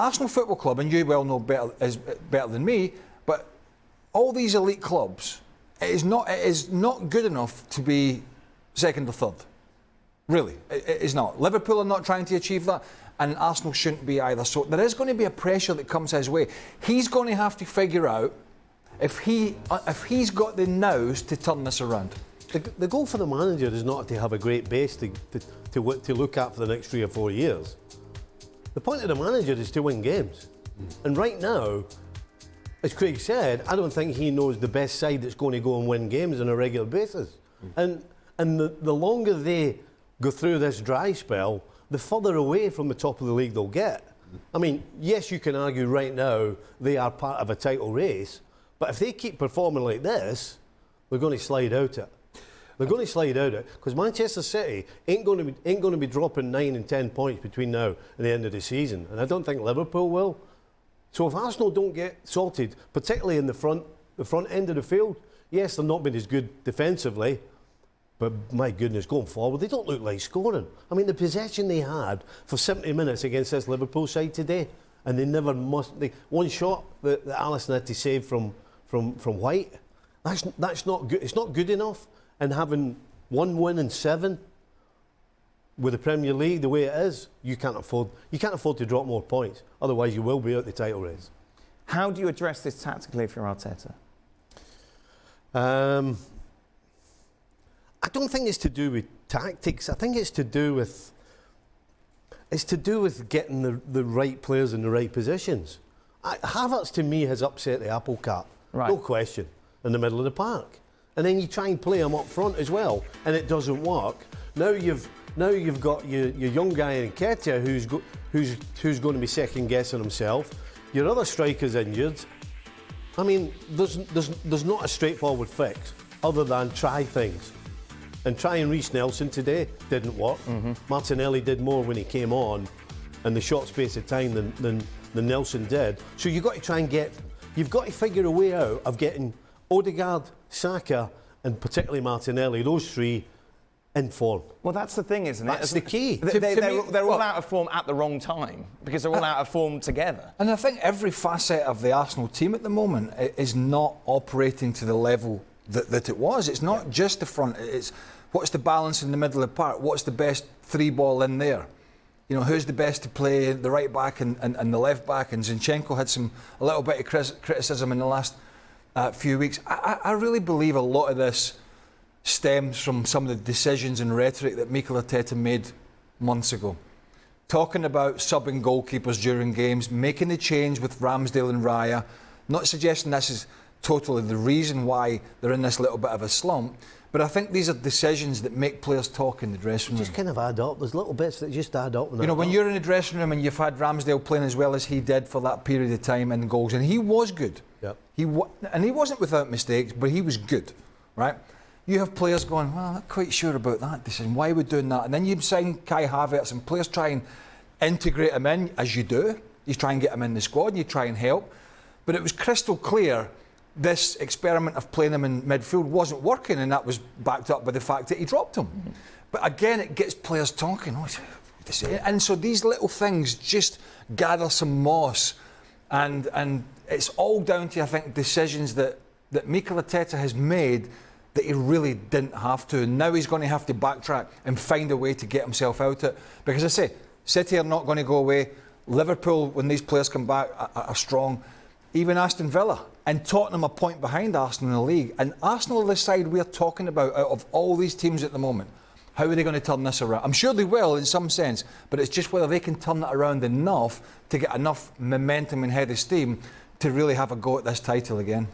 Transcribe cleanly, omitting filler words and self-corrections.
Arsenal Football Club, and you well know better than me, but all these elite clubs, it is not good enough to be second or third. Really, it is not. Liverpool are not trying to achieve that, and Arsenal shouldn't be either. So there is going to be a pressure that comes his way. He's going to have to figure out if he's got the nous to turn this around. The goal for the manager is not to have a great base to look at for the next 3 or 4 years. The point of the manager is to win games. And right now, as Craig said, I don't think he knows the best side that's going to go and win games on a regular basis. And the longer they go through this dry spell, the further away from the top of the league they'll get. I mean, yes, you can argue right now they are part of a title race, but if they keep performing like this, they're going to slide out it. They're going to slide out it because Manchester City ain't going to be dropping 9 and 10 points between now and the end of the season, and I don't think Liverpool will. So if Arsenal don't get sorted, particularly in the front end of the field, yes, they're not been as good defensively, but my goodness, going forward, they don't look like scoring. I mean, the possession they had for 70 minutes against this Liverpool side today, and they never one shot that Alisson had to save from White. That's not good. It's not good enough. And having 1 win in 7 with the Premier League the way it is, you can't afford to drop more points. Otherwise, you will be out the title race. How do you address this tactically for Arteta? I don't think it's to do with tactics. I think it's to do with getting the right players in the right positions. Havertz, to me, has upset the apple cart. Right. No question, in the middle of the park. And then you try and play him up front as well, and it doesn't work. Now you've got your young guy in Ketia who's going to be second guessing himself. Your other striker's injured. I mean, there's not a straightforward fix other than try things. And trying Reece Nelson today didn't work. Martinelli did more when he came on in the short space of time than Nelson did. So you've got to try and you've got to figure a way out of getting Odegaard, Saka, and particularly Martinelli, those three, in form. Well, that's the thing, isn't it? That's the key. They're all out of form at the wrong time because they're all out of form together. And I think every facet of the Arsenal team at the moment is not operating to the level that it was. It's not just the front. It's what's the balance in the middle of the park? What's the best 3 ball in there? You know, who's the best to play the right back and the left back? And Zinchenko had a little bit of criticism in the last few weeks. I really believe a lot of this stems from some of the decisions and rhetoric that Mikel Arteta made months ago. Talking about subbing goalkeepers during games, making the change with Ramsdale and Raya, not suggesting this is totally the reason why they're in this little bit of a slump, but I think these are decisions that make players talk in the dressing room. Just kind of add up. There's little bits that just add up. You know, when you're in the dressing room and you've had Ramsdale playing as well as he did for that period of time in goals, and he was good. Yep. And he wasn't without mistakes, but he was good, right? You have players going, well, I'm not quite sure about that decision. Why are we doing that? And then you sign Kai Havertz and players try and integrate him in, as you do. You try and get him in the squad and you try and help. But it was crystal clear this experiment of playing him in midfield wasn't working, and that was backed up by the fact that he dropped him. But again, it gets players talking. And so these little things just gather some moss. And it's all down to, I think, decisions that Mikel Arteta has made that he really didn't have to. And now he's going to have to backtrack and find a way to get himself out of it. Because I say, City are not going to go away. Liverpool, when these players come back, are strong. Even Aston Villa. And Tottenham a point behind Arsenal in the league. And Arsenal are the side we're talking about out of all these teams at the moment. How are they going to turn this around? I'm sure they will in some sense, but it's just whether they can turn it around enough to get enough momentum and head of steam to really have a go at this title again.